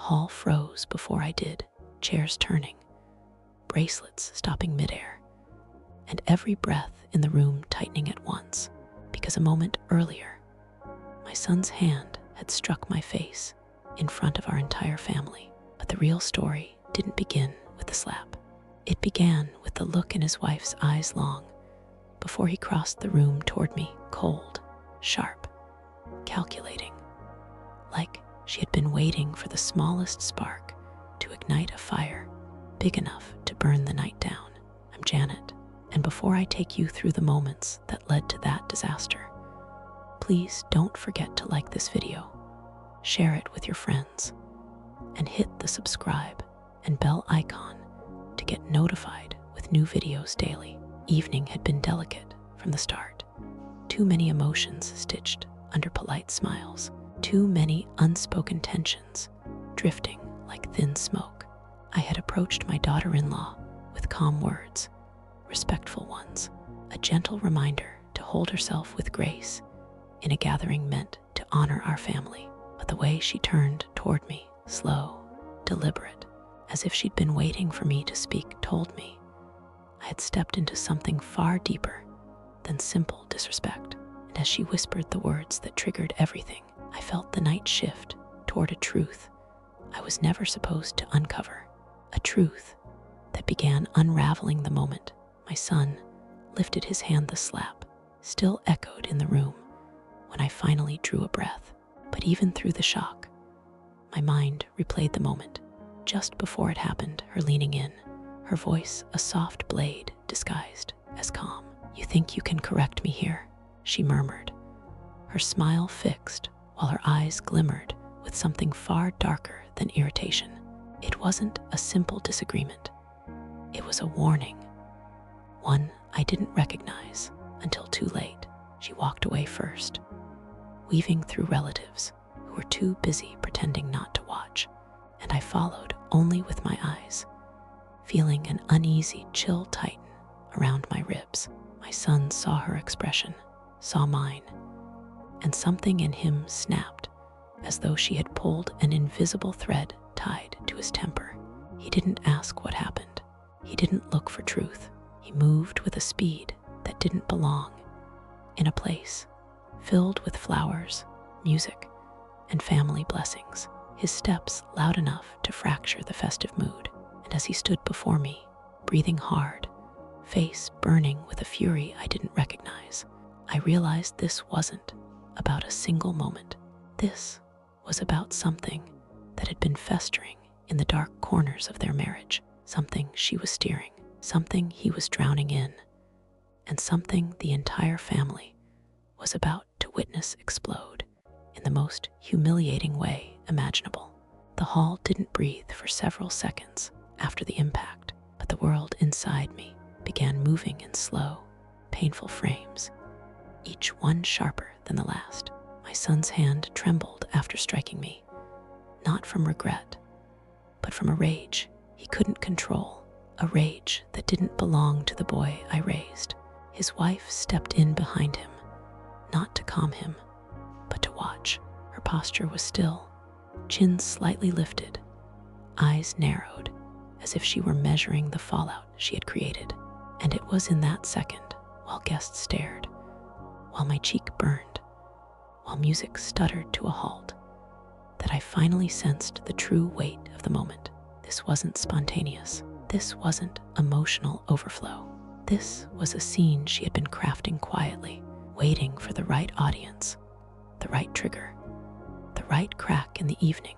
hall froze before I did, chairs turning, bracelets stopping midair, and every breath in the room tightening at once, because a moment earlier, my son's hand had struck my face in front of our entire family. But the real story didn't begin with the slap. It began with the look in his wife's eyes long before he crossed the room toward me, cold, sharp, calculating, like she had been waiting for the smallest spark to ignite a fire big enough to burn the night down. I'm Janet, and before I take you through the moments that led to that disaster, please don't forget to like this video, share it with your friends, and hit the subscribe and bell icon to get notified with new videos daily. Evening had been delicate from the start. Too many emotions stitched under polite smiles. Too many unspoken tensions drifting like thin smoke. I had approached my daughter-in-law with calm words, respectful ones, a gentle reminder to hold herself with grace in a gathering meant to honor our family. But the way she turned toward me, slow, deliberate, as if she'd been waiting for me to speak, told me I had stepped into something far deeper than simple disrespect. And as she whispered the words that triggered everything, I felt the night shift toward a truth I was never supposed to uncover, a truth that began unraveling the moment my son lifted his hand. The slap still echoed in the room when I finally drew a breath. But even through the shock, my mind replayed the moment just before it happened, her leaning in, her voice a soft blade disguised as calm. "You think you can correct me here?" she murmured, her smile fixed while her eyes glimmered with something far darker than irritation. It wasn't a simple disagreement. It was a warning, one I didn't recognize until too late. She walked away first, weaving through relatives who were too busy pretending not to watch, and I followed only with my eyes, feeling an uneasy chill tighten around my ribs. My son saw her expression, saw mine, and something in him snapped as though she had pulled an invisible thread tied to his temper. He didn't ask what happened. He didn't look for truth. He moved with a speed that didn't belong in a place filled with flowers, music, and family blessings. His steps loud enough to fracture the festive mood. And as he stood before me, breathing hard, face burning with a fury I didn't recognize, I realized this wasn't about a single moment. This was about something that had been festering in the dark corners of their marriage, something she was steering, something he was drowning in, and something the entire family was about to witness explode in the most humiliating way imaginable. The hall didn't breathe for several seconds after the impact, but the world inside me began moving in slow, painful frames, each one sharper than the last. My son's hand trembled after striking me, not from regret, but from a rage he couldn't control, a rage that didn't belong to the boy I raised. His wife stepped in behind him, not to calm him, but to watch. Her posture was still, chin slightly lifted, eyes narrowed, as if she were measuring the fallout she had created. And it was in that second, while guests stared, while my cheek burned, while music stuttered to a halt, that I finally sensed the true weight of the moment. This wasn't spontaneous. This wasn't emotional overflow. This was a scene she had been crafting quietly, waiting for the right audience, the right trigger, the right crack in the evening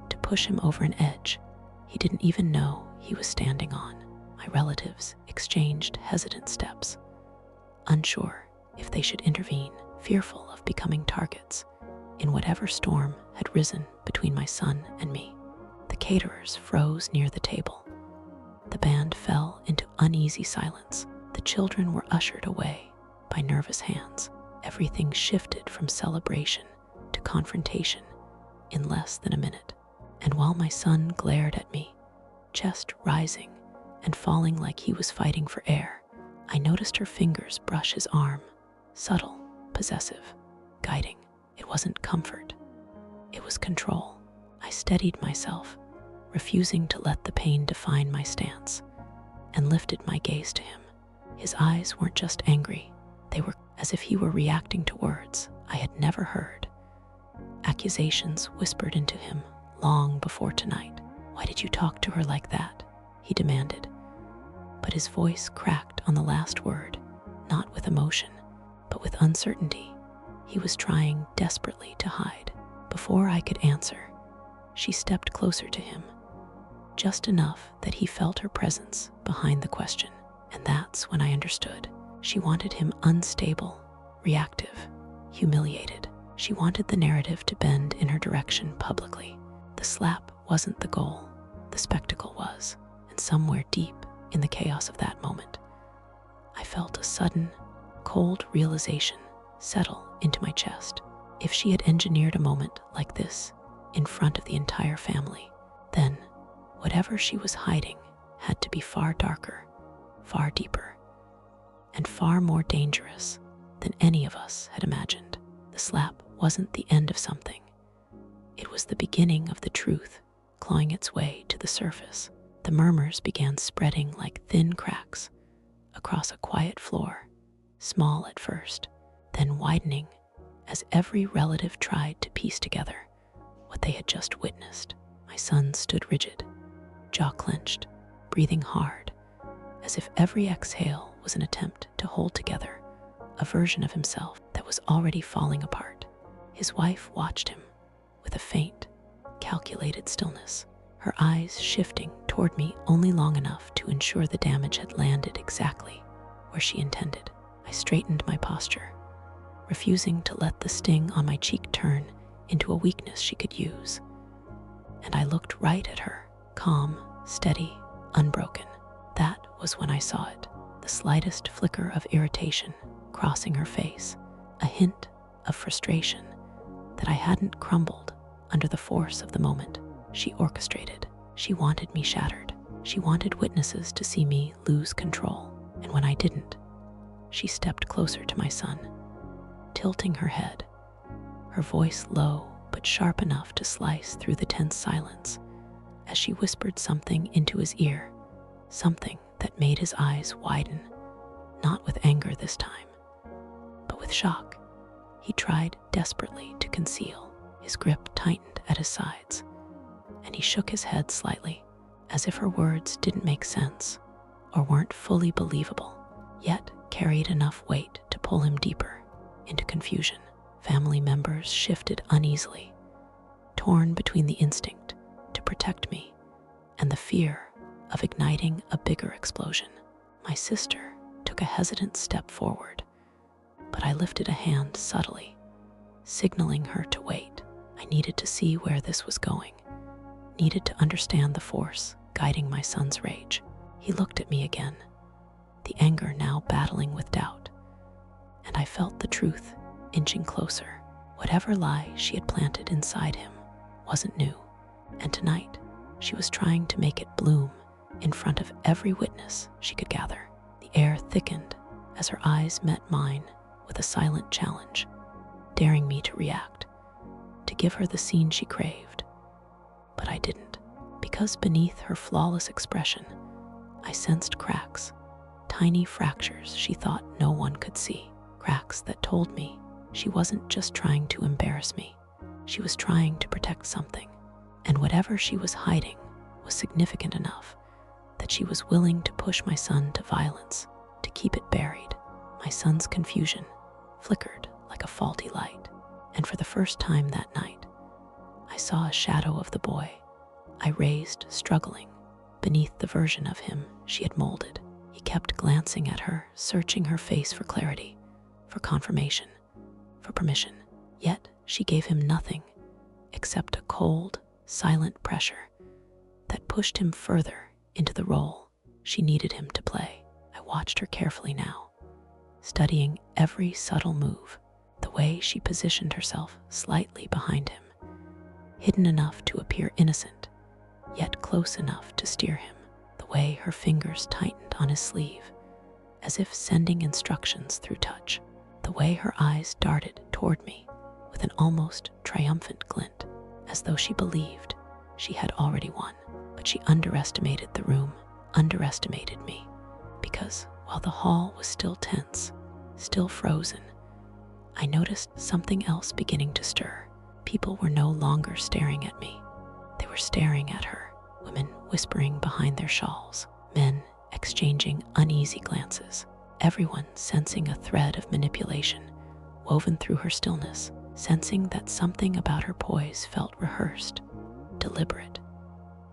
to push him over an edge he didn't even know he was standing on. My relatives exchanged hesitant steps, unsure if they should intervene, fearful of becoming targets in whatever storm had risen between my son and me. The caterers froze near the table. The band fell into uneasy silence. The children were ushered away by nervous hands. Everything shifted from celebration to confrontation in less than a minute. And while my son glared at me, chest rising and falling like he was fighting for air, I noticed her fingers brush his arm, subtle, possessive, guiding. It wasn't comfort. It was control. I steadied myself, refusing to let the pain define my stance, and lifted my gaze to him. His eyes weren't just angry, they were as if he were reacting to words I had never heard. Accusations whispered into him long before tonight. "Why did you talk to her like that?" he demanded. But his voice cracked on the last word, not with emotion, but with uncertainty he was trying desperately to hide. Before I could answer, she stepped closer to him, just enough that he felt her presence behind the question. And that's when I understood. She wanted him unstable, reactive, humiliated. She wanted the narrative to bend in her direction publicly. The slap wasn't the goal, the spectacle was. And somewhere deep in the chaos of that moment, I felt a sudden, cold realization settle into my chest. If she had engineered a moment like this in front of the entire family, then whatever she was hiding had to be far darker, far deeper, and far more dangerous than any of us had imagined. The slap wasn't the end of something. It was the beginning of the truth clawing its way to the surface. The murmurs began spreading like thin cracks across a quiet floor, small at first, then widening as every relative tried to piece together what they had just witnessed. My son stood rigid, jaw clenched, breathing hard, as if every exhale was an attempt to hold together a version of himself that was already falling apart. His wife watched him with a faint, calculated stillness, her eyes shifting toward me only long enough to ensure the damage had landed exactly where she intended. I straightened my posture, refusing to let the sting on my cheek turn into a weakness she could use. And I looked right at her, calm, steady, unbroken. That was when I saw it, the slightest flicker of irritation crossing her face, a hint of frustration that I hadn't crumbled under the force of the moment she orchestrated. She wanted me shattered. She wanted witnesses to see me lose control. And when I didn't, she stepped closer to my son, tilting her head, her voice low but sharp enough to slice through the tense silence as she whispered something into his ear, something that made his eyes widen, not with anger this time, but with shock he tried desperately to conceal. His grip tightened at his sides, and he shook his head slightly, as if her words didn't make sense or weren't fully believable, yet carried enough weight to pull him deeper into confusion. Family members shifted uneasily, torn between the instinct to protect me and the fear of igniting a bigger explosion. My sister took a hesitant step forward, but I lifted a hand subtly, signaling her to wait. I needed to see where this was going, needed to understand the force guiding my son's rage. He looked at me again, the anger now battling with doubt, and I felt the truth inching closer. Whatever lie she had planted inside him wasn't new, and tonight she was trying to make it bloom in front of every witness she could gather. The air thickened as her eyes met mine with a silent challenge, daring me to react, to give her the scene she craved. But I didn't, because beneath her flawless expression, I sensed cracks, tiny fractures she thought no one could see, cracks that told me she wasn't just trying to embarrass me, she was trying to protect something, and whatever she was hiding was significant enough that she was willing to push my son to violence to keep it buried. My son's confusion flickered like a faulty light, and for the first time that night, I saw a shadow of the boy I raised struggling beneath the version of him she had molded. He kept glancing at her, searching her face for clarity, for confirmation, for permission. Yet she gave him nothing except a cold, silent pressure that pushed him further into the role she needed him to play. I watched her carefully now, studying every subtle move, the way she positioned herself slightly behind him, hidden enough to appear innocent, yet close enough to steer him, the way her fingers tightened on his sleeve, as if sending instructions through touch, the way her eyes darted toward me with an almost triumphant glint. as though she believed she had already won. But she underestimated the room, underestimated me, because while the hall was still tense, still frozen, I noticed something else beginning to stir. People were no longer staring at me. They were staring at her, women whispering behind their shawls, men exchanging uneasy glances, everyone sensing a thread of manipulation woven through her stillness, sensing that something about her poise felt rehearsed, deliberate,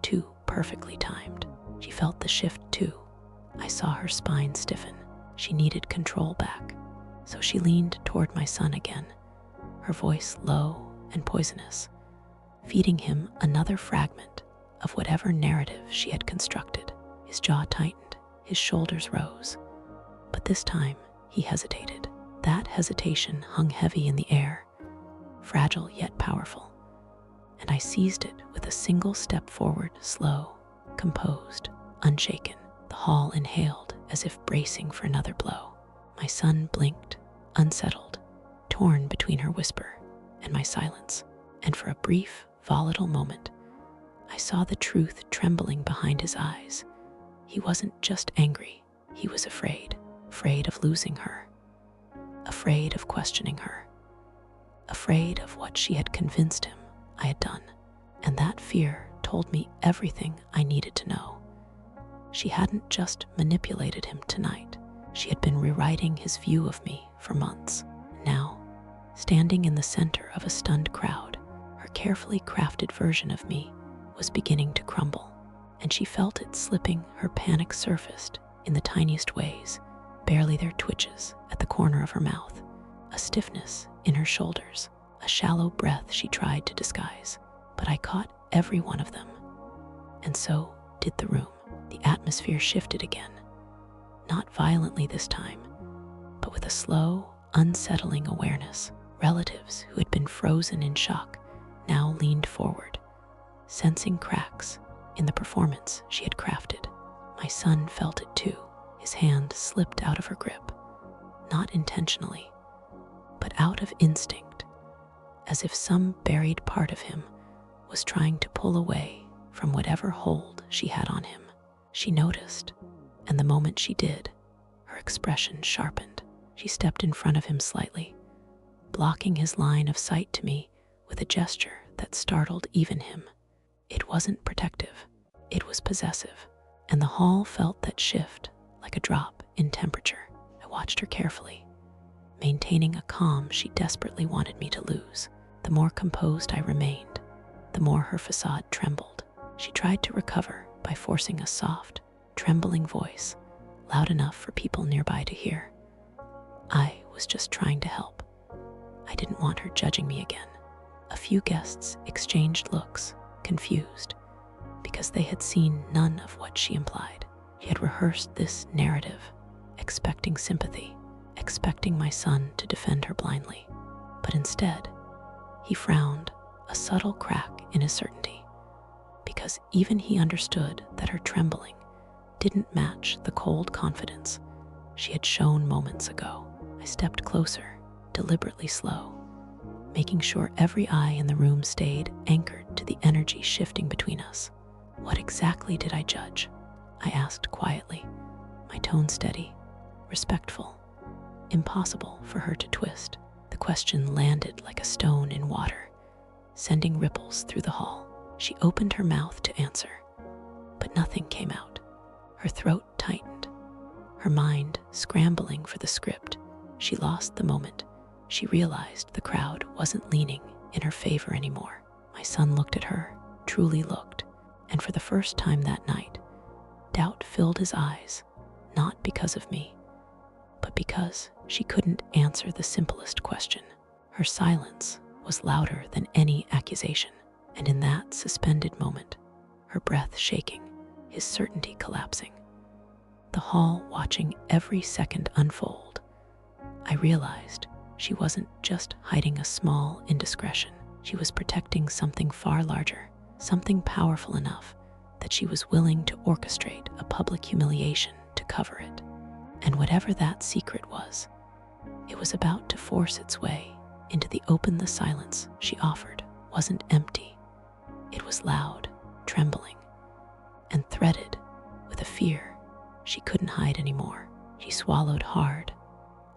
too perfectly timed. She felt the shift too. I saw her spine stiffen. She needed control back. So she leaned toward my son again, her voice low and poisonous, feeding him another fragment of whatever narrative she had constructed. His jaw tightened, his shoulders rose, but this time he hesitated. That hesitation hung heavy in the air, fragile yet powerful, and I seized it with a single step forward, slow, composed, unshaken. The hall inhaled as if bracing for another blow. My son blinked, unsettled, torn between her whisper and my silence, and for a brief, volatile moment, I saw the truth trembling behind his eyes. He wasn't just angry, he was afraid of losing her, afraid of questioning her, afraid of what she had convinced him I had done. And that fear told me everything I needed to know. She hadn't just manipulated him tonight. She had been rewriting his view of me for months. Now, standing in the center of a stunned crowd, her carefully crafted version of me was beginning to crumble, and she felt it slipping. Her panic surfaced in the tiniest ways, barely their twitches at the corner of her mouth, a stiffness in her shoulders, a shallow breath she tried to disguise. But I caught every one of them, and so did the room. The atmosphere shifted again, not violently this time, but with a slow, unsettling awareness. Relatives who had been frozen in shock now leaned forward, sensing cracks in the performance she had crafted. My son felt it too. His hand slipped out of her grip, not intentionally, but out of instinct, as if some buried part of him was trying to pull away from whatever hold she had on him. She noticed, and the moment she did, her expression sharpened. She stepped in front of him slightly, blocking his line of sight to me with a gesture that startled even him. It wasn't protective, it was possessive, and the hall felt that shift like a drop in temperature. I watched her carefully, maintaining a calm she desperately wanted me to lose. The more composed I remained, the more her facade trembled. She tried to recover by forcing a soft, trembling voice, loud enough for people nearby to hear. I was just trying to help. I didn't want her judging me again. A few guests exchanged looks, confused, because they had seen none of what she implied. She had rehearsed this narrative, expecting sympathy, expecting my son to defend her blindly. But instead, he frowned, a subtle crack in his certainty, because even he understood that her trembling didn't match the cold confidence she had shown moments ago. I stepped closer, deliberately slow, making sure every eye in the room stayed anchored to the energy shifting between us. What exactly did I judge? I asked quietly, my tone steady, respectful, impossible for her to twist. The question landed like a stone in water, sending ripples through the hall. She opened her mouth to answer, but nothing came out. Her throat tightened, her mind scrambling for the script. She lost the moment. She realized the crowd wasn't leaning in her favor anymore. My son looked at her, truly looked, and for the first time that night, doubt filled his eyes, not because of me, but because she couldn't answer the simplest question. Her silence was louder than any accusation, and in that suspended moment, her breath shaking, his certainty collapsing, the hall watching every second unfold, I realized she wasn't just hiding a small indiscretion. She was protecting something far larger, something powerful enough that she was willing to orchestrate a public humiliation to cover it. And whatever that secret was, it was about to force its way into the open. The silence she offered wasn't empty, It was loud, trembling, and threaded with a fear she couldn't hide anymore. She swallowed hard,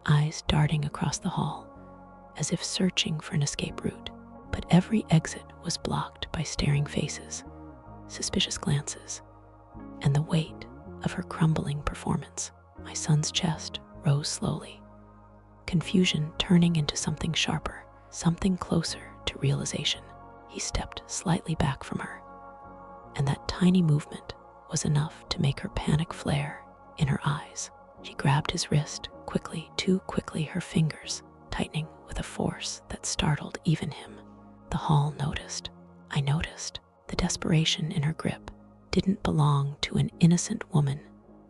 eyes darting across the hall, as if searching for an escape route. But every exit was blocked by staring faces, suspicious glances, and the weight of her crumbling performance. My son's chest rose slowly, confusion turning into something sharper, something closer to realization. He stepped slightly back from her, and that tiny movement was enough to make her panic flare in her eyes. She grabbed his wrist quickly, too quickly, her fingers tightening with a force that startled even him. The hall noticed. I noticed. The desperation in her grip didn't belong to an innocent woman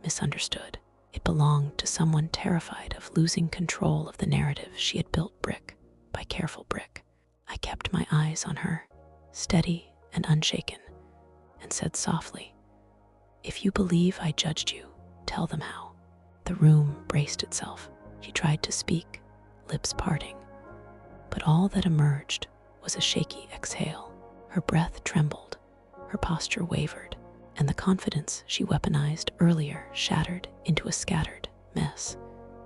misunderstood. It belonged to someone terrified of losing control of the narrative she had built brick by careful brick. I kept my eyes on her, steady and unshaken, and said softly, "If you believe I judged you, tell them how." The room braced itself. She tried to speak, lips parting, but all that emerged was a shaky exhale. Her breath trembled, her posture wavered, and the confidence she weaponized earlier shattered into a scattered mess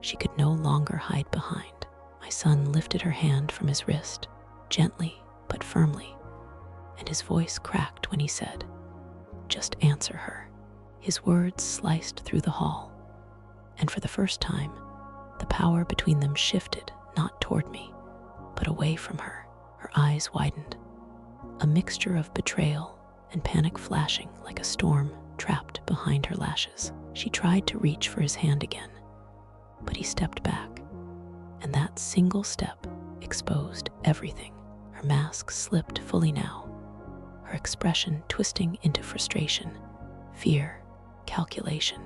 she could no longer hide behind. My son lifted her hand from his wrist, gently but firmly, and his voice cracked when he said, "Just answer her." His words sliced through the hall, and for the first time, the power between them shifted not toward me, but away from her. Her eyes widened, a mixture of betrayal and panic flashing like a storm trapped behind her lashes. She tried to reach for his hand again, but he stepped back, and that single step exposed everything. Her mask slipped fully now, her expression twisting into frustration, fear, calculation,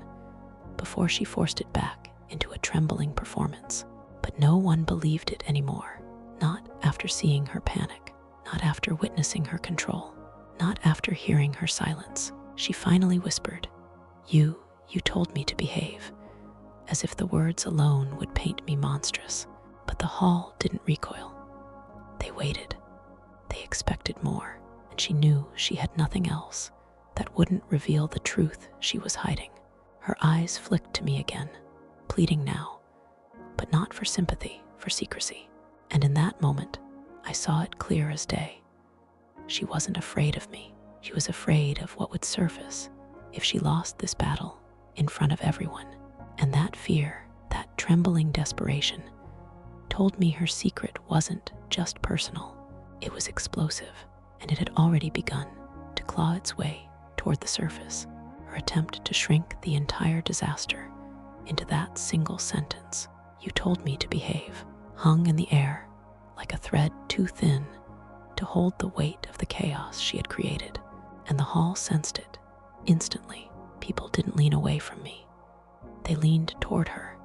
before she forced it back into a trembling performance. But no one believed it anymore, not after seeing her panic, not after witnessing her control, not after hearing her silence. She finally whispered, You told me to behave," as if the words alone would paint me monstrous. But the hall didn't recoil. They waited. They expected more, and she knew she had nothing else that wouldn't reveal the truth she was hiding. Her eyes flicked to me again, pleading now, but not for sympathy, for secrecy. And in that moment, I saw it clear as day. She wasn't afraid of me. She was afraid of what would surface if she lost this battle in front of everyone. And that fear, that trembling desperation, told me her secret wasn't just personal. It was explosive, and it had already begun to claw its way toward the surface. Her attempt to shrink the entire disaster into that single sentence, "You told me to behave," hung in the air like a thread too thin to hold the weight of the chaos she had created. And the hall sensed it instantly. People didn't lean away from me. They leaned toward her,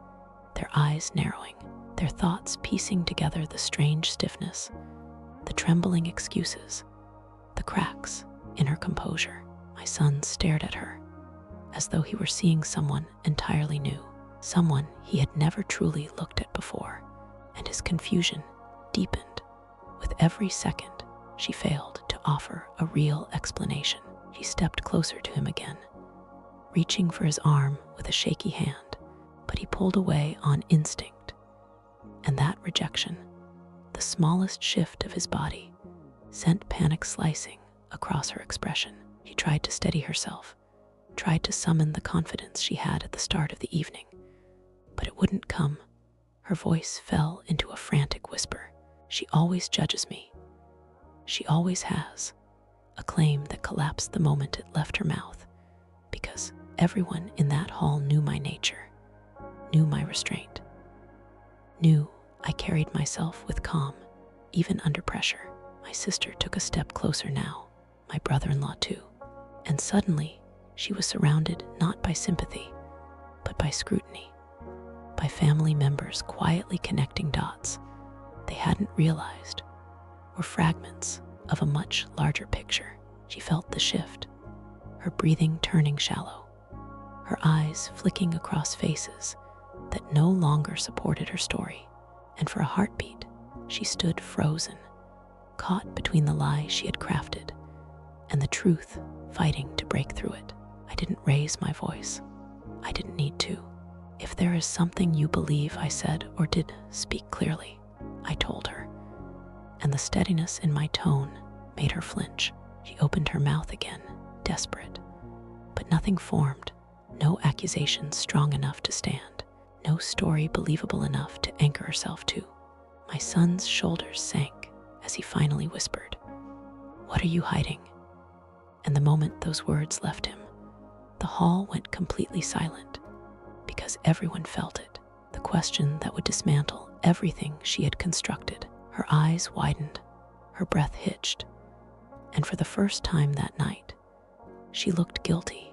their eyes narrowing, their thoughts piecing together the strange stiffness, the trembling excuses, the cracks in her composure. My son stared at her, as though he were seeing someone entirely new, someone he had never truly looked at before, and his confusion deepened with every second she failed to offer a real explanation. She stepped closer to him again, reaching for his arm with a shaky hand, but he pulled away on instinct. And that rejection, the smallest shift of his body, sent panic slicing across her expression. She tried to steady herself, tried to summon the confidence she had at the start of the evening, but it wouldn't come. Her voice fell into a frantic whisper. "She always judges me. She always has," a claim that collapsed the moment it left her mouth, because everyone in that hall knew my nature, knew my restraint, knew I carried myself with calm, even under pressure. My sister took a step closer now, my brother-in-law too, and suddenly she was surrounded not by sympathy, but by scrutiny, by family members quietly connecting dots they hadn't realized were fragments of a much larger picture. She felt the shift, her breathing turning shallow, her eyes flicking across faces that no longer supported her story, and for a heartbeat, she stood frozen, caught between the lie she had crafted and the truth fighting to break through it. I didn't raise my voice. I didn't need to. If there is something you believe I said or did, speak clearly, I told her, and the steadiness in my tone made her flinch. She opened her mouth again, desperate, but nothing formed, no accusation strong enough to stand, no story believable enough to anchor herself to. My son's shoulders sank as he finally whispered, "What are you hiding?" And the moment those words left him, the hall went completely silent, because everyone felt it, the question that would dismantle everything she had constructed. Her eyes widened, her breath hitched, and for the first time that night, she looked guilty,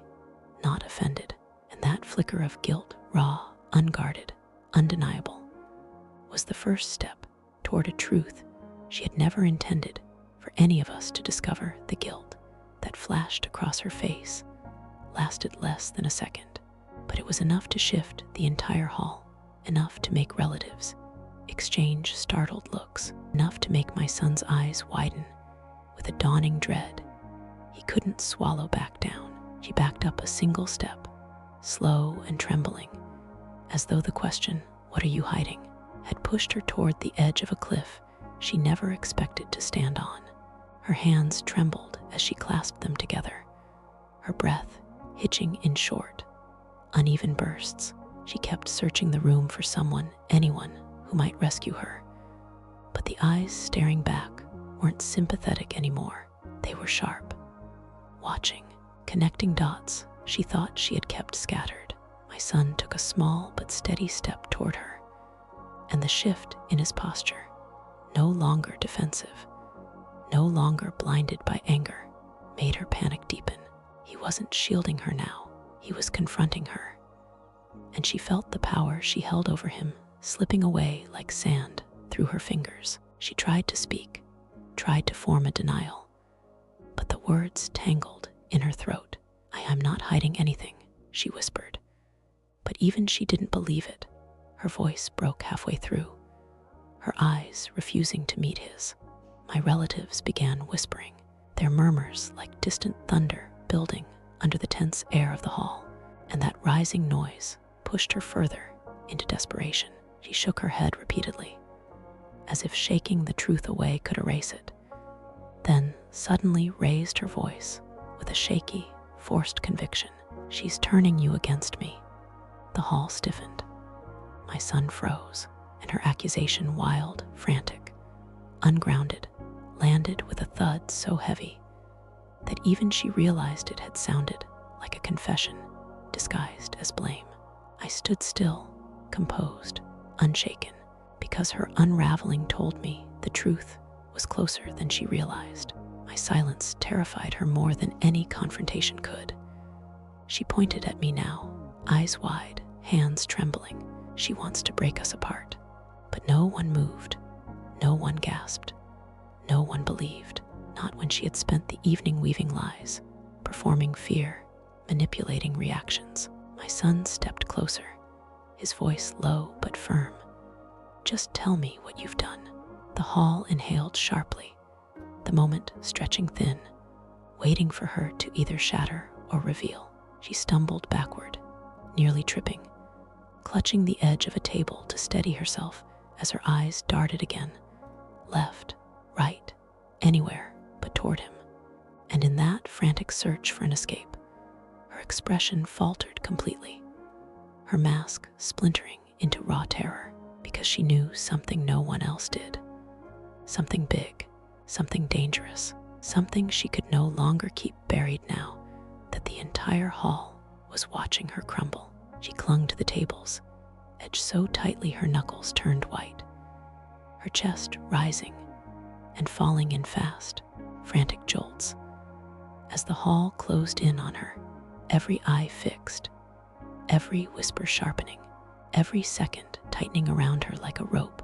not offended. And that flicker of guilt, raw, unguarded, undeniable, was the first step toward a truth she had never intended for any of us to discover. The guilt that flashed across her face lasted less than a second, but it was enough to shift the entire hall, enough to make relatives exchange startled looks, enough to make my son's eyes widen with a dawning dread he couldn't swallow back down. She backed up a single step, slow and trembling, as though the question, "What are you hiding?" had pushed her toward the edge of a cliff she never expected to stand on. Her hands trembled as she clasped them together, her breath hitching in short, uneven bursts. She kept searching the room for someone, anyone who might rescue her. But the eyes staring back weren't sympathetic anymore. They were sharp, watching, connecting dots she thought she had kept scattered. My son took a small but steady step toward her, and the shift in his posture, no longer defensive, no longer blinded by anger, made her panic deepen. He wasn't shielding her now, he was confronting her, and she felt the power she held over him slipping away like sand through her fingers. She tried to speak, tried to form a denial, but the words tangled in her throat. "I am not hiding anything," she whispered. But even she didn't believe it. Her voice broke halfway through, her eyes refusing to meet his. My relatives began whispering, their murmurs like distant thunder building under the tense air of the hall, and that rising noise pushed her further into desperation. She shook her head repeatedly, as if shaking the truth away could erase it, then suddenly raised her voice with a shaky, forced conviction. "She's turning you against me." The hall stiffened. My son froze, and her accusation, wild, frantic, ungrounded, landed with a thud so heavy that even she realized it had sounded like a confession disguised as blame. I stood still, composed, unshaken, because her unraveling told me the truth was closer than she realized. My silence terrified her more than any confrontation could. She pointed at me now, eyes wide, hands trembling. "She wants to break us apart." But no one moved, no one gasped, no one believed, not when she had spent the evening weaving lies, performing fear, manipulating reactions. My son stepped closer, his voice low but firm. "Just tell me what you've done." The hall inhaled sharply, the moment stretching thin, waiting for her to either shatter or reveal. She stumbled backward, nearly tripping, clutching the edge of a table to steady herself as her eyes darted again, left, right, anywhere but toward him. And in that frantic search for an escape, her expression faltered completely, her mask splintering into raw terror, because she knew something no one else did. Something big, something dangerous, something she could no longer keep buried now that the entire hall was watching her crumble. She clung to the tables, edged so tightly her knuckles turned white, her chest rising and falling in fast, frantic jolts. As the hall closed in on her, every eye fixed, every whisper sharpening, every second tightening around her like a rope,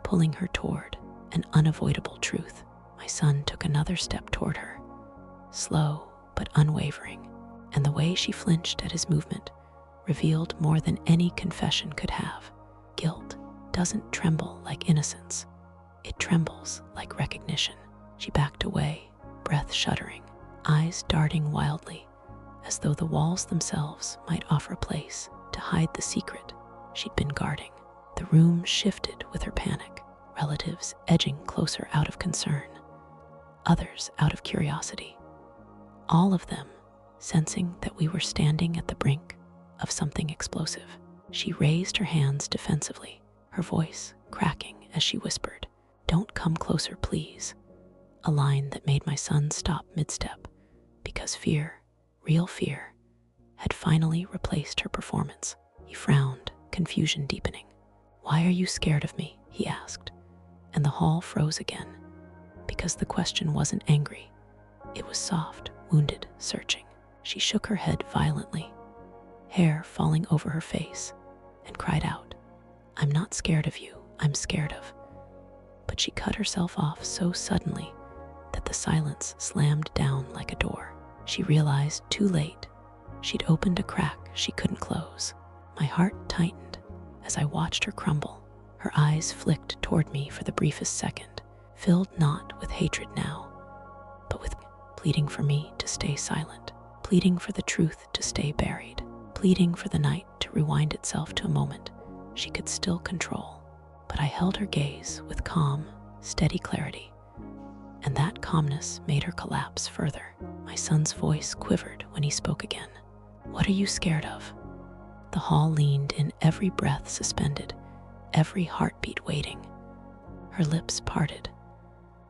pulling her toward an unavoidable truth. My son took another step toward her, slow but unwavering, and the way she flinched at his movement revealed more than any confession could have. Guilt doesn't tremble like innocence. It trembles like recognition. She backed away, breath shuddering, eyes darting wildly, as though the walls themselves might offer a place to hide the secret she'd been guarding. The room shifted with her panic, relatives edging closer out of concern, others out of curiosity, all of them sensing that we were standing at the brink of something explosive. She raised her hands defensively, her voice cracking as she whispered, "Don't come closer, please," a line that made my son stop mid-step, because fear, real fear, had finally replaced her performance. He frowned, confusion deepening. "Why are you scared of me?" he asked, and the hall froze again, because the question wasn't angry. It was soft, wounded, searching. She shook her head violently, hair falling over her face, and cried out, "I'm not scared of you, I'm scared of..." But she cut herself off so suddenly that the silence slammed down like a door. She realized too late she'd opened a crack she couldn't close. My heart tightened as I watched her crumble. Her eyes flicked toward me for the briefest second, filled not with hatred now, but with pleading for me to stay silent, pleading for the truth to stay buried, pleading for the night to rewind itself to a moment she could still control. But I held her gaze with calm, steady clarity, and that calmness made her collapse further. My son's voice quivered when he spoke again. "What are you scared of?" The hall leaned in, every breath suspended, every heartbeat waiting. Her lips parted,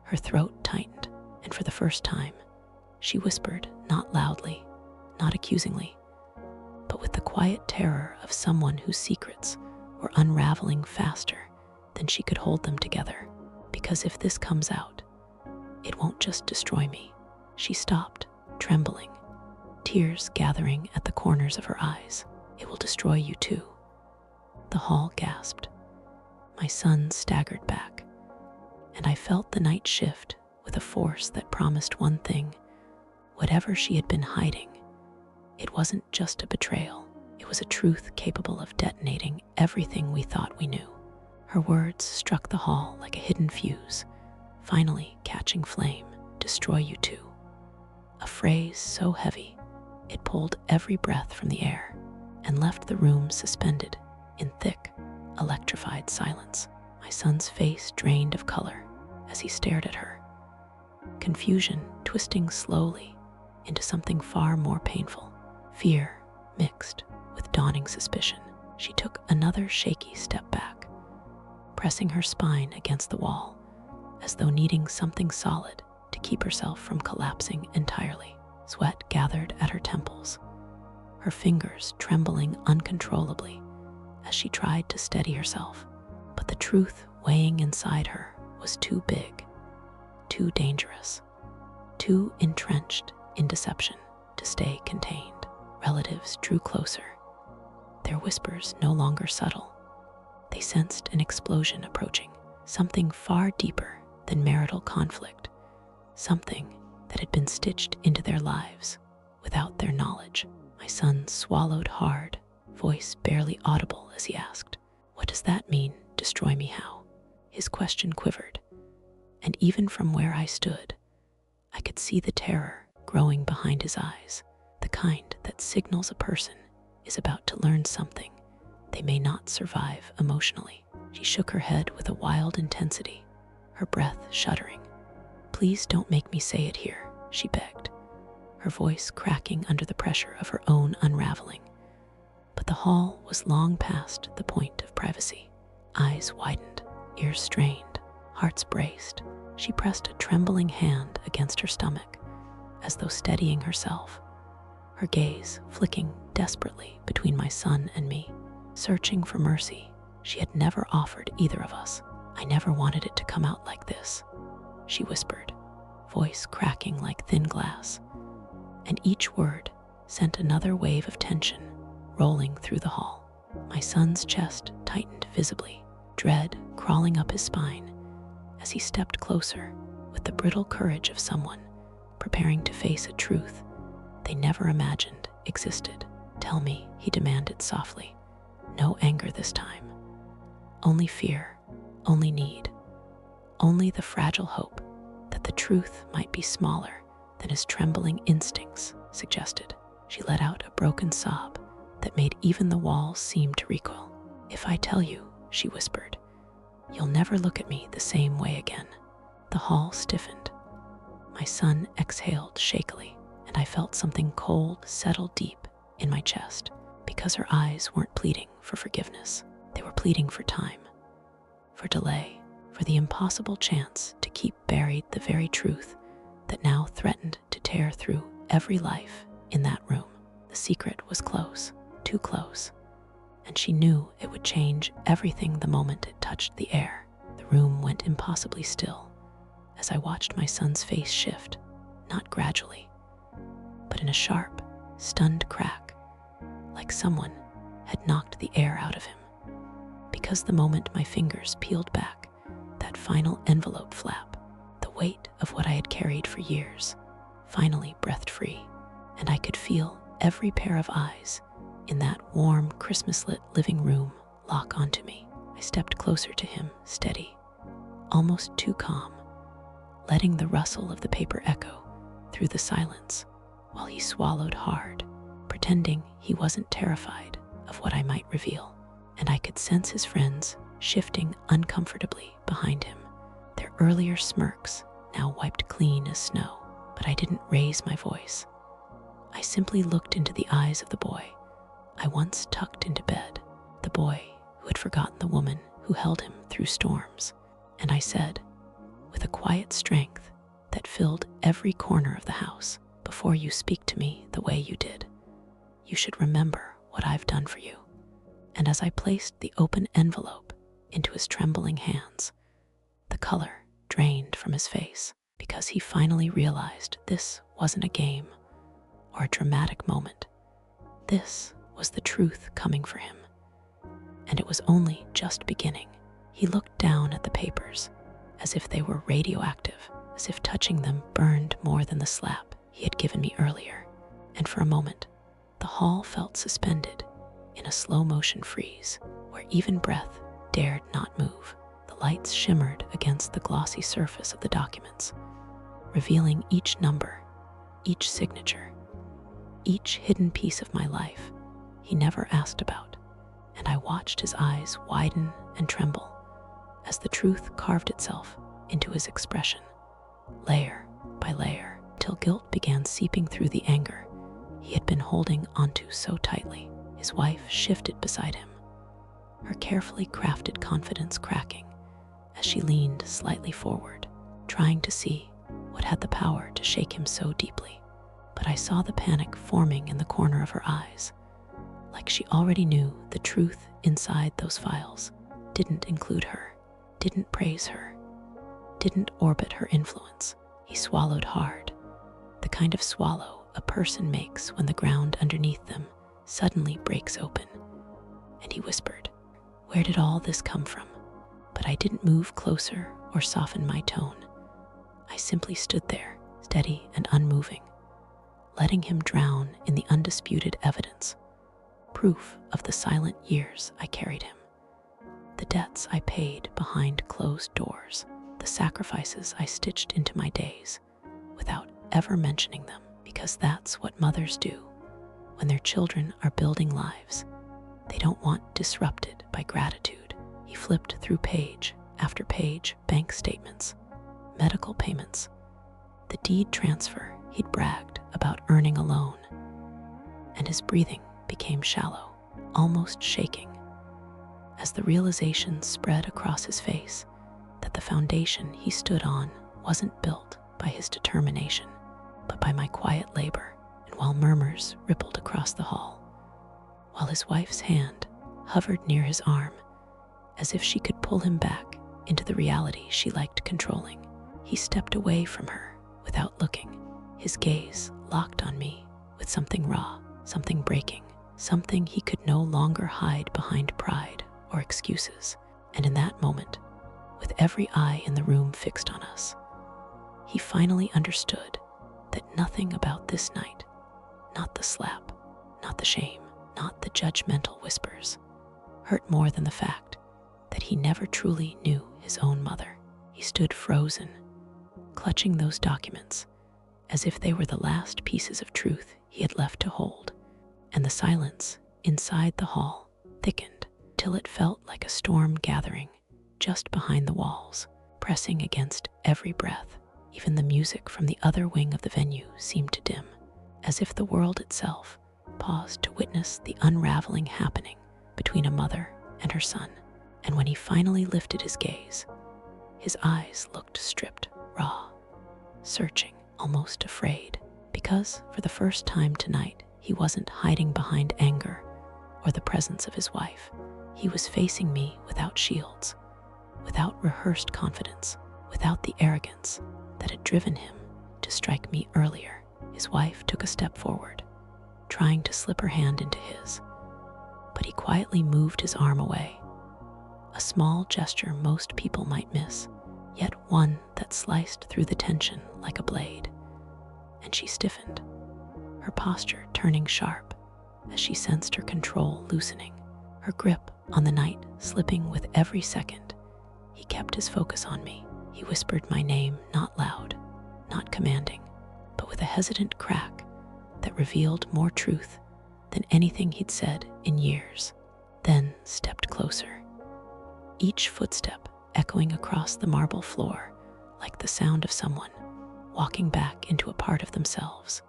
her throat tightened, and for the first time, she whispered, not loudly, not accusingly, but with the quiet terror of someone whose secrets were unraveling faster than she could hold them together. "Because if this comes out, it won't just destroy me." She stopped, trembling, tears gathering at the corners of her eyes. "It will destroy you too." The hall gasped. My son staggered back, and I felt the night shift with a force that promised one thing. Whatever she had been hiding, it wasn't just a betrayal. It was a truth capable of detonating everything we thought we knew. Her words struck the hall like a hidden fuse, finally catching flame. "Destroy you too." A phrase so heavy, it pulled every breath from the air and left the room suspended in thick, electrified silence. My son's face drained of color as he stared at her, confusion twisting slowly into something far more painful, fear mixed with dawning suspicion. She took another shaky step back, pressing her spine against the wall, as though needing something solid to keep herself from collapsing entirely. Sweat gathered at her temples, her fingers trembling uncontrollably as she tried to steady herself. But the truth weighing inside her was too big, too dangerous, too entrenched in deception to stay contained. Relatives drew closer, their whispers no longer subtle. They sensed an explosion approaching, something far deeper than marital conflict, something that had been stitched into their lives without their knowledge. My son swallowed hard, voice barely audible as he asked, "What does that mean, destroy me how?" His question quivered, and even from where I stood, I could see the terror growing behind his eyes, the kind that signals a person is about to learn something they may not survive emotionally. She shook her head with a wild intensity, her breath shuddering. "Please don't make me say it here," she begged, her voice cracking under the pressure of her own unraveling. But the hall was long past the point of privacy. Eyes widened, ears strained, hearts braced. She pressed a trembling hand against her stomach, as though steadying herself, her gaze flicking desperately between my son and me, searching for mercy she had never offered either of us. "I never wanted it to come out like this," she whispered, voice cracking like thin glass, and each word sent another wave of tension rolling through the hall. My son's chest tightened visibly, dread crawling up his spine as he stepped closer with the brittle courage of someone preparing to face a truth they never imagined existed. "Tell me," he demanded softly. No anger this time. Only fear, only need, only the fragile hope that the truth might be smaller than his trembling instincts suggested. She let out a broken sob that made even the walls seem to recoil. "If I tell you," she whispered, "you'll never look at me the same way again." The hall stiffened. My son exhaled shakily, and I felt something cold settle deep in my chest, because her eyes weren't pleading for forgiveness. They were pleading for time, for delay, for the impossible chance to keep buried the very truth that now threatened to tear through every life in that room. The secret was close, too close, and she knew it would change everything the moment it touched the air. The room went impossibly still as I watched my son's face shift, not gradually, but in a sharp, stunned crack, like someone had knocked the air out of him. Because the moment my fingers peeled back that final envelope flap, the weight of what I had carried for years finally breathed free, and I could feel every pair of eyes in that warm, Christmas-lit living room lock onto me. I stepped closer to him, steady, almost too calm, letting the rustle of the paper echo through the silence while he swallowed hard, pretending he wasn't terrified of what I might reveal. And I could sense his friends shifting uncomfortably behind him, their earlier smirks now wiped clean as snow. But I didn't raise my voice. I simply looked into the eyes of the boy I once tucked into bed, the boy who had forgotten the woman who held him through storms, and I said, with a quiet strength that filled every corner of the house, "Before you speak to me the way you did, you should remember what I've done for you." And as I placed the open envelope into his trembling hands, the color drained from his face, because he finally realized this wasn't a game or a dramatic moment. This was the truth coming for him, and it was only just beginning. He looked down at the papers as if they were radioactive, as if touching them burned more than the slap he had given me earlier. And for a moment, the hall felt suspended in a slow-motion freeze, where even breath dared not move. The lights shimmered against the glossy surface of the documents, revealing each number, each signature, each hidden piece of my life he never asked about. And I watched his eyes widen and tremble as the truth carved itself into his expression, layer by layer, till guilt began seeping through the anger he had been holding onto so tightly. His wife shifted beside him, her carefully crafted confidence cracking as she leaned slightly forward, trying to see what had the power to shake him so deeply. But I saw the panic forming in the corner of her eyes, like she already knew the truth inside those files didn't include her, didn't praise her, didn't orbit her influence. He swallowed hard, the kind of swallow a person makes when the ground underneath them suddenly breaks open, and he whispered, "Where did all this come from?" But I didn't move closer or soften my tone. I simply stood there, steady and unmoving, letting him drown in the undisputed evidence, proof of the silent years I carried him, the debts I paid behind closed doors, the sacrifices I stitched into my days without ever mentioning them, because that's what mothers do when their children are building lives they don't want disrupted by gratitude. He flipped through page after page, bank statements, medical payments, the deed transfer he'd bragged about earning alone, and his breathing became shallow, almost shaking, as the realization spread across his face that the foundation he stood on wasn't built by his determination, but by my quiet labor. And while murmurs rippled across the hall, while his wife's hand hovered near his arm as if she could pull him back into the reality she liked controlling, he stepped away from her without looking, his gaze locked on me with something raw, something breaking, something he could no longer hide behind pride or excuses. And in that moment, with every eye in the room fixed on us, he finally understood that nothing about this night, not the slap, not the shame, not the judgmental whispers, hurt more than the fact that he never truly knew his own mother. He stood frozen, clutching those documents as if they were the last pieces of truth he had left to hold. And the silence inside the hall thickened till it felt like a storm gathering just behind the walls, pressing against every breath. Even the music from the other wing of the venue seemed to dim, as if the world itself paused to witness the unraveling happening between a mother and her son. And when he finally lifted his gaze, his eyes looked stripped, raw, searching, almost afraid, because for the first time tonight, he wasn't hiding behind anger or the presence of his wife. He was facing me without shields, without rehearsed confidence, without the arrogance that had driven him to strike me earlier. His wife took a step forward, trying to slip her hand into his, but he quietly moved his arm away. A small gesture most people might miss, yet one that sliced through the tension like a blade. And she stiffened, her posture turning sharp as she sensed her control loosening, her grip on the night slipping with every second. He kept his focus on me. He whispered my name, not loud, not commanding, but with a hesitant crack that revealed more truth than anything he'd said in years. Then stepped closer, each footstep echoing across the marble floor like the sound of someone walking back into a part of themselves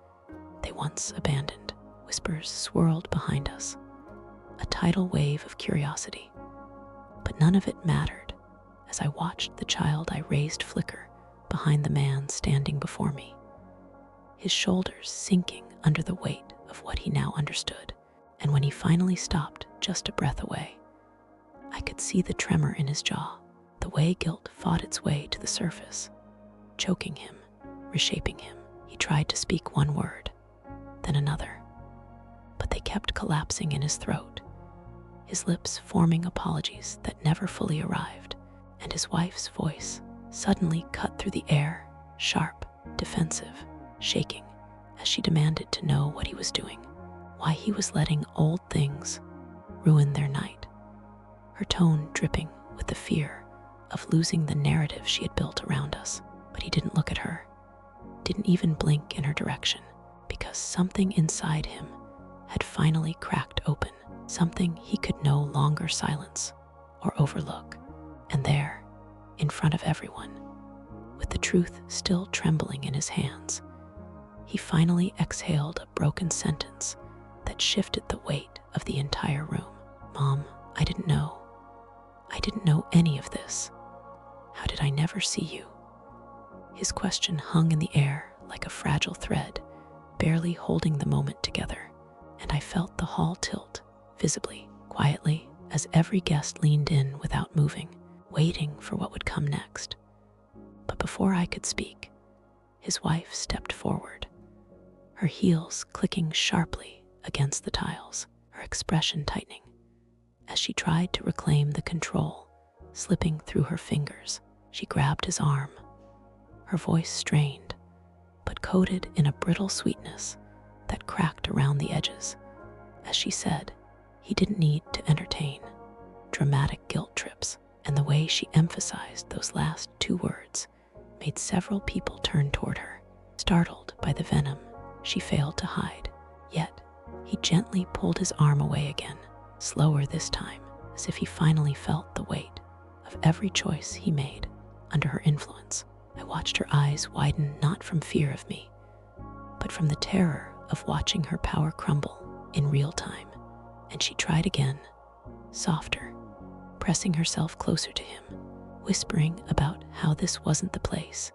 they once abandoned. Whispers swirled behind us, a tidal wave of curiosity, but none of it mattered as I watched the child I raised flicker behind the man standing before me, his shoulders sinking under the weight of what he now understood. And when he finally stopped just a breath away, I could see the tremor in his jaw, the way guilt fought its way to the surface, choking him, reshaping him. He tried to speak one word, then another, but they kept collapsing in his throat, his lips forming apologies that never fully arrived. And his wife's voice suddenly cut through the air, sharp, defensive, shaking, as she demanded to know what he was doing, why he was letting old things ruin their night, her tone dripping with the fear of losing the narrative she had built around us. But he didn't look at her, didn't even blink in her direction, because something inside him had finally cracked open, something he could no longer silence or overlook. And there, in front of everyone, with the truth still trembling in his hands, he finally exhaled a broken sentence that shifted the weight of the entire room. Mom, I didn't know. I didn't know any of this. How did I never see you? His question hung in the air like a fragile thread, barely holding the moment together, and I felt the hall tilt, visibly, quietly, as every guest leaned in without moving, waiting for what would come next. But before I could speak, his wife stepped forward, her heels clicking sharply against the tiles, her expression tightening as she tried to reclaim the control slipping through her fingers. She grabbed his arm, her voice strained, but coated in a brittle sweetness that cracked around the edges, as she said he didn't need to entertain dramatic guilt trips. And the way she emphasized those last two words made several people turn toward her, startled by the venom she failed to hide. Yet, he gently pulled his arm away again, slower this time, as if he finally felt the weight of every choice he made under her influence. I watched her eyes widen, not from fear of me, but from the terror of watching her power crumble in real time. And she tried again, softer, pressing herself closer to him, whispering about how this wasn't the place,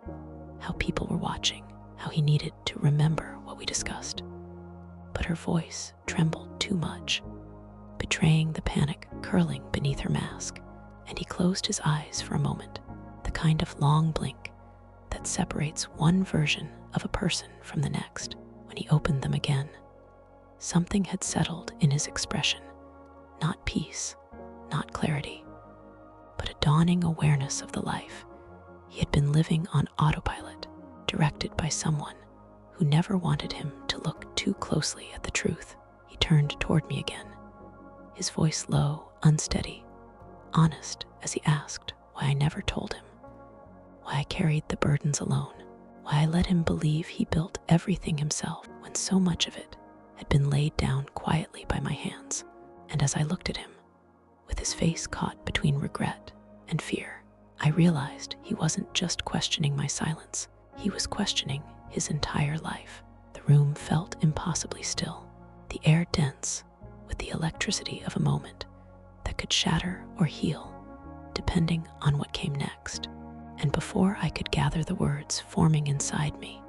how people were watching, how he needed to remember what we discussed. But her voice trembled too much, betraying the panic curling beneath her mask, and he closed his eyes for a moment, the kind of long blink that separates one version of a person from the next. When he opened them again, something had settled in his expression, not peace, not clarity, but a dawning awareness of the life he had been living on autopilot, directed by someone who never wanted him to look too closely at the truth. He turned toward me again, his voice low, unsteady, honest, as he asked why I never told him, why I carried the burdens alone. why I let him believe he built everything himself when so much of it had been laid down quietly by my hands. And as I looked at him, with his face caught between regret and fear, I realized he wasn't just questioning my silence, he was questioning his entire life. The room felt impossibly still, the air dense with the electricity of a moment that could shatter or heal, depending on what came next. And before I could gather the words forming inside me,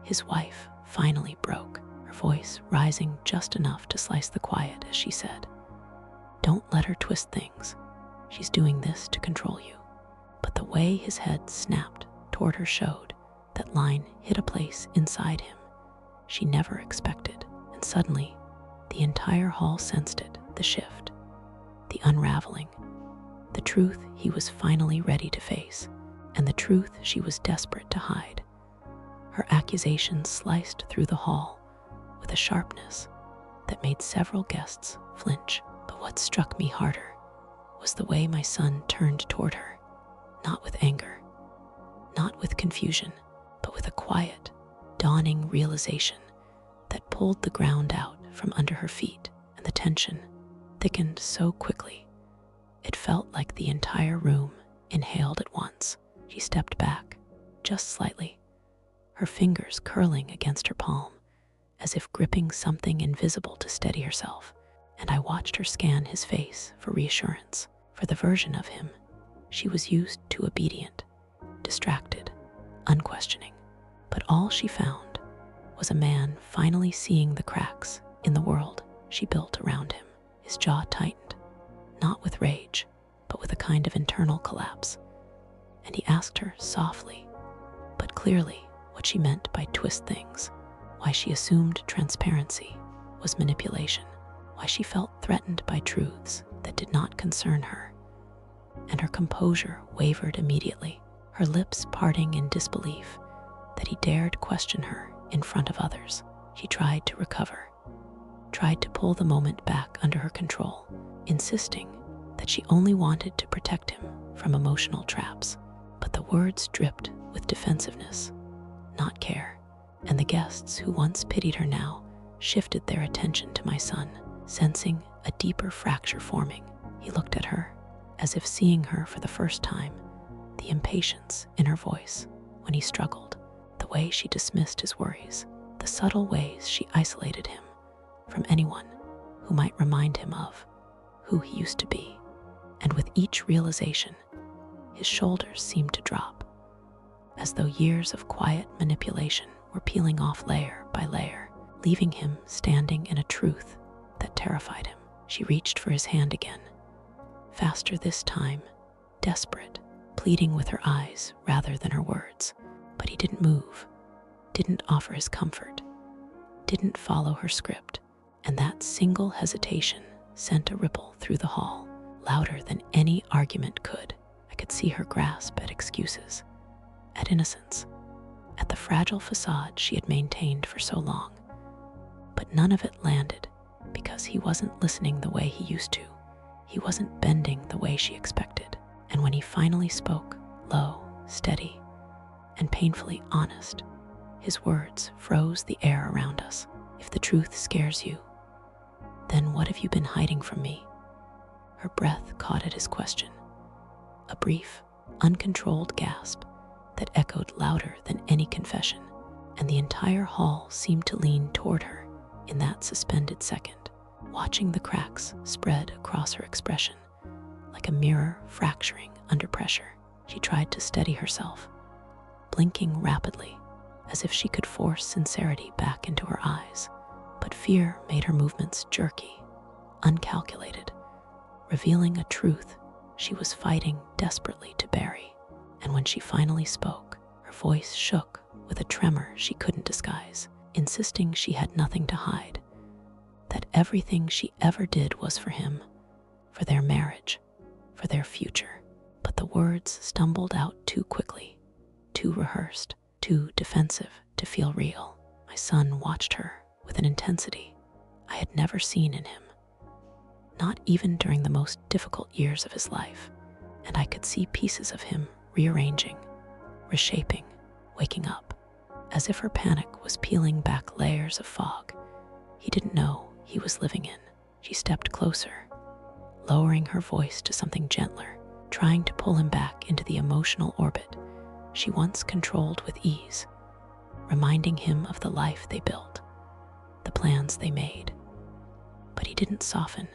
his wife finally broke, her voice rising just enough to slice the quiet as she said, "Don't let her twist things. She's doing this to control you." But the way his head snapped toward her showed that line hit a place inside him she never expected. And suddenly, the entire hall sensed it, the shift, the unraveling, the truth he was finally ready to face, and the truth she was desperate to hide. Her accusations sliced through the hall with a sharpness that made several guests flinch. But what struck me harder was the way my son turned toward her, not with anger, not with confusion, but with a quiet, dawning realization that pulled the ground out from under her feet, and the tension thickened so quickly it felt like the entire room inhaled at once. She stepped back, just slightly, her fingers curling against her palm, as if gripping something invisible to steady herself, and I watched her scan his face for reassurance. For the version of him she was used to, obedient, distracted, unquestioning. But all she found was a man finally seeing the cracks in the world she built around him. His jaw tightened, not with rage, but with a kind of internal collapse, and he asked her softly, but clearly, what she meant by twist things, why she assumed transparency was manipulation, why she felt threatened by truths that did not concern her. And her composure wavered immediately, her lips parting in disbelief that he dared question her in front of others. She tried to recover, tried to pull the moment back under her control, insisting that she only wanted to protect him from emotional traps. But the words dripped with defensiveness, not care, and the guests who once pitied her now shifted their attention to my son, sensing a deeper fracture forming. He looked at her, as if seeing her for the first time, the impatience in her voice when he struggled, the way she dismissed his worries, the subtle ways she isolated him from anyone who might remind him of who he used to be. And with each realization, his shoulders seemed to drop, as though years of quiet manipulation were peeling off layer by layer, leaving him standing in a truth that terrified him. She reached for his hand again, faster this time, desperate, pleading with her eyes rather than her words. But he didn't move, didn't offer his comfort, didn't follow her script, and that single hesitation sent a ripple through the hall, louder than any argument could. I could see her grasp at excuses, at innocence, at the fragile facade she had maintained for so long. But none of it landed, because he wasn't listening the way he used to. He wasn't bending the way she expected. And when he finally spoke, low, steady, and painfully honest, his words froze the air around us. "If the truth scares you, then what have you been hiding from me?" Her breath caught at his question, a brief, uncontrolled gasp that echoed louder than any confession, and the entire hall seemed to lean toward her in that suspended second, watching the cracks spread across her expression like a mirror fracturing under pressure. She tried to steady herself, blinking rapidly as if she could force sincerity back into her eyes, but fear made her movements jerky, uncalculated, revealing a truth she was fighting desperately to bury. And when she finally spoke, her voice shook with a tremor she couldn't disguise, insisting she had nothing to hide, that everything she ever did was for him, for their marriage, for their future. But the words stumbled out too quickly, too rehearsed, too defensive to feel real. My son watched her with an intensity I had never seen in him, not even during the most difficult years of his life, and I could see pieces of him rearranging, reshaping, waking up. as if her panic was peeling back layers of fog he didn't know he was living in. She stepped closer, lowering her voice to something gentler, trying to pull him back into the emotional orbit she once controlled with ease, reminding him of the life they built, the plans they made. But he didn't soften,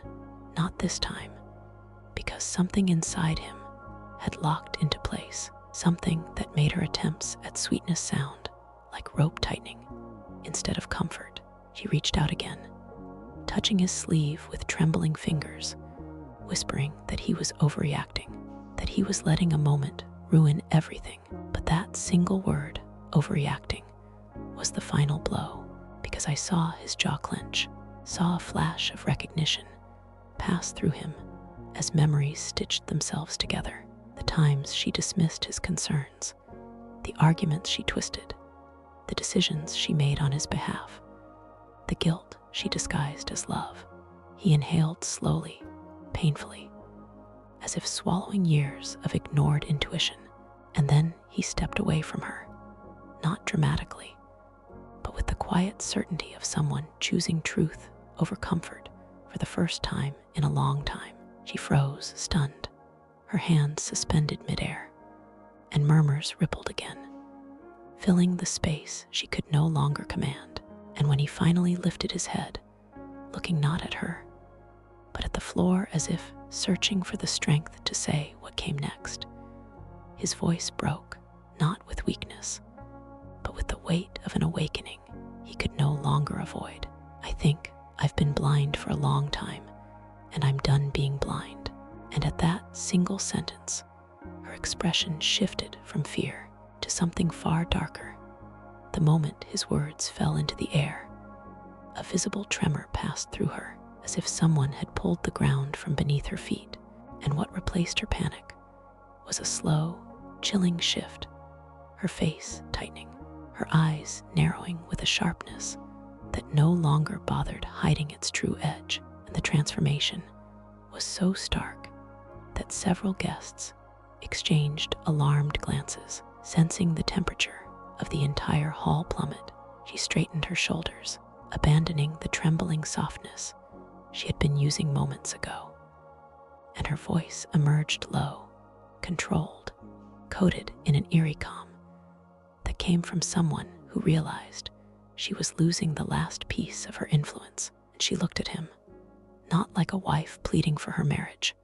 not this time, because something inside him had locked into place, something that made her attempts at sweetness sound like rope tightening instead of comfort. She reached out again, touching his sleeve with trembling fingers, whispering that he was overreacting, that he was letting a moment ruin everything. But that single word, overreacting, was the final blow, because I saw his jaw clench, saw a flash of recognition pass through him as memories stitched themselves together. The times she dismissed his concerns, the arguments she twisted, the decisions she made on his behalf, the guilt she disguised as love. He inhaled slowly, painfully, as if swallowing years of ignored intuition, and then he stepped away from her, not dramatically, but with the quiet certainty of someone choosing truth over comfort for the first time in a long time. She froze, stunned, her hands suspended midair, and murmurs rippled again, filling the space she could no longer command. And when he finally lifted his head, looking not at her, but at the floor as if searching for the strength to say what came next, his voice broke, not with weakness, but with the weight of an awakening he could no longer avoid. I think I've been blind for a long time, and I'm done being blind. And at that single sentence, her expression shifted from fear to something far darker. The moment his words fell into the air, a visible tremor passed through her, as if someone had pulled the ground from beneath her feet, and what replaced her panic was a slow, chilling shift, her face tightening, her eyes narrowing with a sharpness that no longer bothered hiding its true edge. And the transformation was so stark that several guests exchanged alarmed glances, sensing the temperature of the entire hall plummet. She straightened her shoulders, abandoning the trembling softness she had been using moments ago, and her voice emerged low, controlled, coated in an eerie calm that came from someone who realized she was losing the last piece of her influence. And she looked at him, not like a wife pleading for her marriage,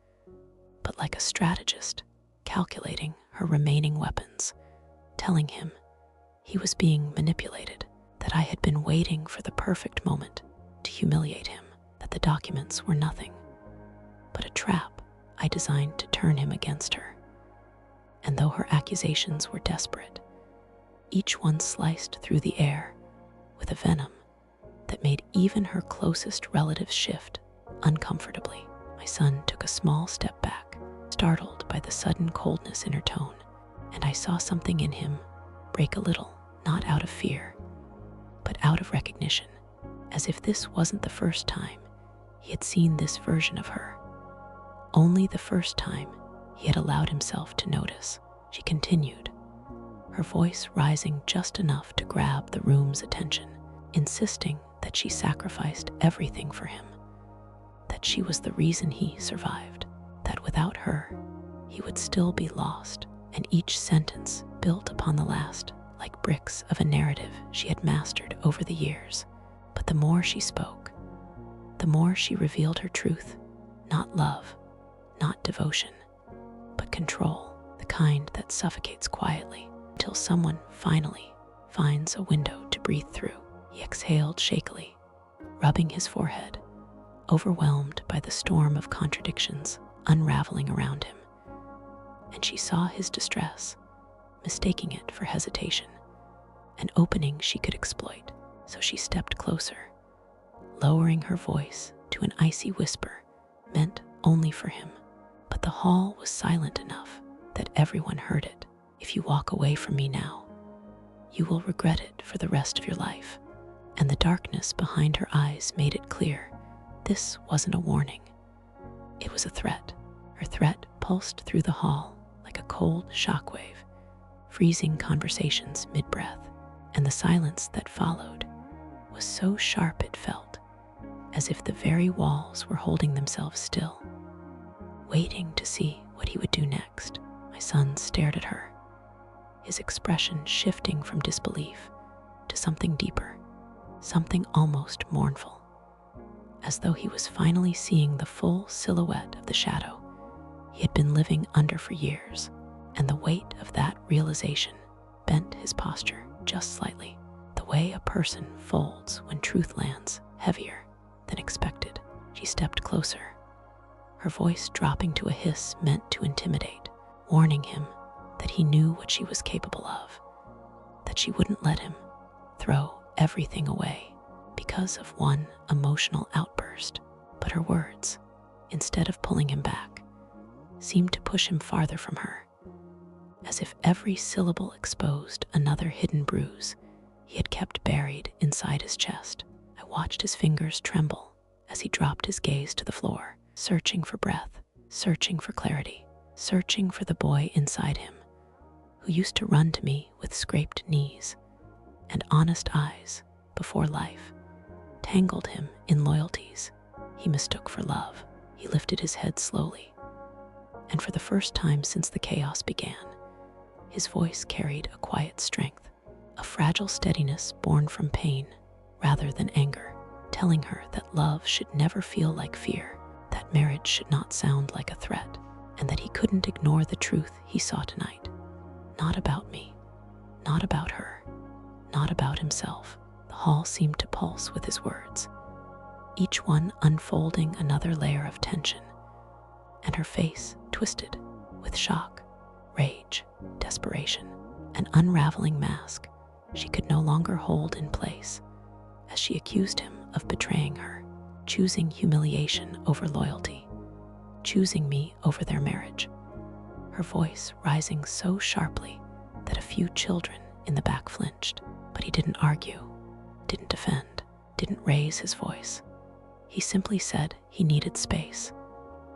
but like a strategist calculating her remaining weapons, telling him he was being manipulated, that I had been waiting for the perfect moment to humiliate him, that the documents were nothing but a trap I designed to turn him against her. And though her accusations were desperate, each one sliced through the air with a venom that made even her closest relatives shift uncomfortably. My son took a small step back, startled by the sudden coldness in her tone, and I saw something in him break a little, not out of fear, but out of recognition, as if this wasn't the first time he had seen this version of her, only the first time he had allowed himself to notice. She continued, her voice rising just enough to grab the room's attention, insisting that she sacrificed everything for him, that she was the reason he survived, that without her, he would still be lost. And each sentence built upon the last, like bricks of a narrative she had mastered over the years. But the more she spoke, the more she revealed her truth, not love, not devotion, but control, the kind that suffocates quietly until someone finally finds a window to breathe through. He exhaled shakily, rubbing his forehead, overwhelmed by the storm of contradictions unraveling around him. And she saw his distress, mistaking it for hesitation, an opening she could exploit. So she stepped closer, lowering her voice to an icy whisper meant only for him. But the hall was silent enough that everyone heard it. If you walk away from me now, you will regret it for the rest of your life. And the darkness behind her eyes made it clear this wasn't a warning. It was a threat. Her threat pulsed through the hall like a cold shockwave, freezing conversations mid-breath. And the silence that followed was so sharp it felt as if the very walls were holding themselves still, waiting to see what he would do next. My son stared at her, his expression shifting from disbelief to something deeper, something almost mournful, as though he was finally seeing the full silhouette of the shadow he had been living under for years. And the weight of that realization bent his posture just slightly, the way a person folds when truth lands heavier than expected. She stepped closer, her voice dropping to a hiss meant to intimidate, warning him that he knew what she was capable of, that she wouldn't let him throw everything away because of one emotional outburst. But her words, instead of pulling him back, seemed to push him farther from her, as if every syllable exposed another hidden bruise he had kept buried inside his chest. I watched his fingers tremble as he dropped his gaze to the floor, searching for breath, searching for clarity, searching for the boy inside him who used to run to me with scraped knees and honest eyes before life tangled him in loyalties he mistook for love. He lifted his head slowly, and for the first time since the chaos began, his voice carried a quiet strength, a fragile steadiness born from pain rather than anger, telling her that love should never feel like fear, that marriage should not sound like a threat, and that he couldn't ignore the truth he saw tonight. Not about me, not about her, not about himself. The hall seemed to pulse with his words, each one unfolding another layer of tension, and her face twisted with shock, rage, desperation, an unraveling mask she could no longer hold in place as she accused him of betraying her, choosing humiliation over loyalty, choosing me over their marriage. Her voice rising so sharply that a few children in the back flinched. But he didn't argue, didn't defend, didn't raise his voice. He simply said he needed space,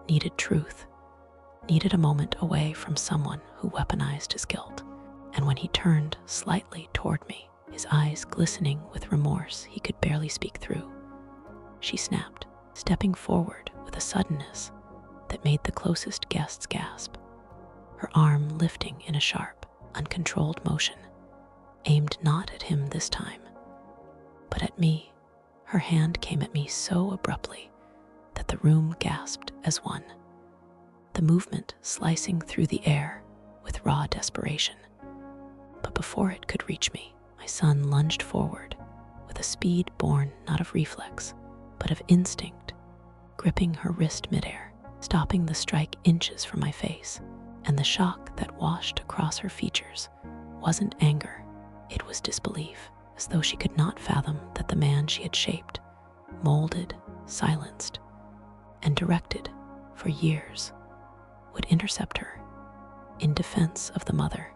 needed truth, needed a moment away from someone who weaponized his guilt. And when he turned slightly toward me, his eyes glistening with remorse he could barely speak through, she snapped, stepping forward with a suddenness that made the closest guests gasp, her arm lifting in a sharp, uncontrolled motion, aimed not at him this time, but at me. Her hand came at me so abruptly that the room gasped as one, the movement slicing through the air with raw desperation. But before it could reach me, my son lunged forward with a speed born not of reflex, but of instinct, gripping her wrist midair, stopping the strike inches from my face. And the shock that washed across her features wasn't anger, it was disbelief, as though she could not fathom that the man she had shaped, molded, silenced, and directed for years would intercept her in defense of the mother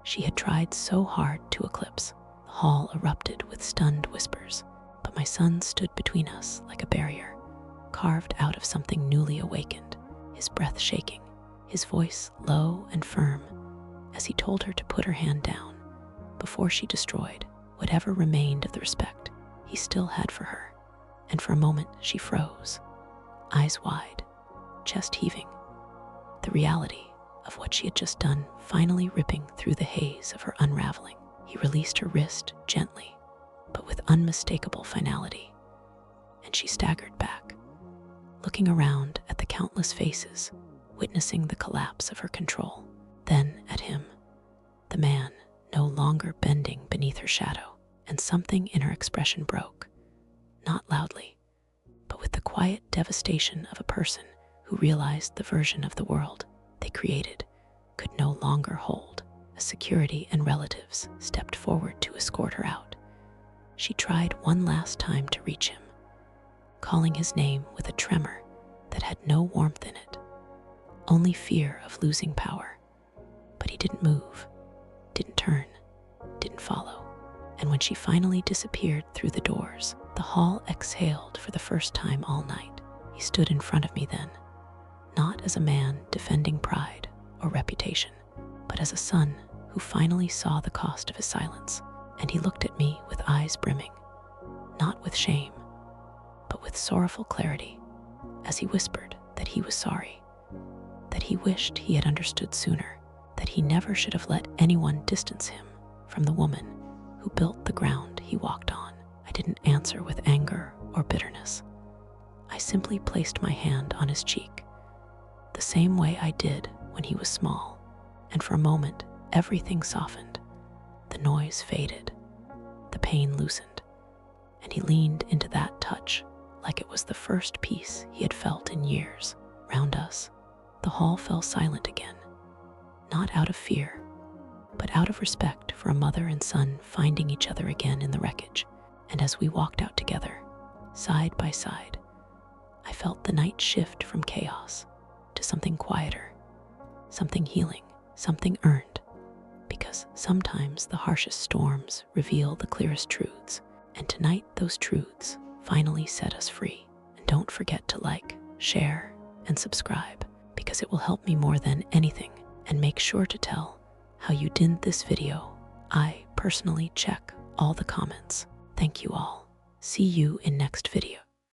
she had tried so hard to eclipse. The hall erupted with stunned whispers, but my son stood between us like a barrier, carved out of something newly awakened, his breath shaking, his voice low and firm as he told her to put her hand down before she destroyed whatever remained of the respect he still had for her. And for a moment she froze, eyes wide, chest heaving, the reality of what she had just done finally ripping through the haze of her unraveling. He released her wrist gently, but with unmistakable finality, and she staggered back, looking around at the countless faces witnessing the collapse of her control, then at him, the man no longer bending beneath her shadow. And something in her expression broke, not loudly, but with the quiet devastation of a person who realized the version of the world they created could no longer hold. As security and relatives stepped forward to escort her out, she tried one last time to reach him, calling his name with a tremor that had no warmth in it, only fear of losing power. But he didn't move, didn't turn, didn't follow. And when she finally disappeared through the doors, the hall exhaled for the first time all night. He stood in front of me then, not as a man defending pride or reputation, but as a son who finally saw the cost of his silence, and he looked at me with eyes brimming, not with shame, but with sorrowful clarity, as he whispered that he was sorry, that he wished he had understood sooner, that he never should have let anyone distance him from the woman who built the ground he walked on. I didn't answer with anger or bitterness. I simply placed my hand on his cheek, the same way I did when he was small, and for a moment everything softened. The noise faded, the pain loosened, and he leaned into that touch like it was the first peace he had felt in years. Round us, the hall fell silent again, not out of fear, but out of respect for a mother and son finding each other again in the wreckage. And as we walked out together, side by side, I felt the night shift from chaos to something quieter, something healing, something earned, because sometimes the harshest storms reveal the clearest truths, and tonight those truths finally set us free. And don't forget to like, share, and subscribe, because it will help me more than anything. And make sure to tell how you did this video. I personally check all the comments. Thank you all. See you in next video.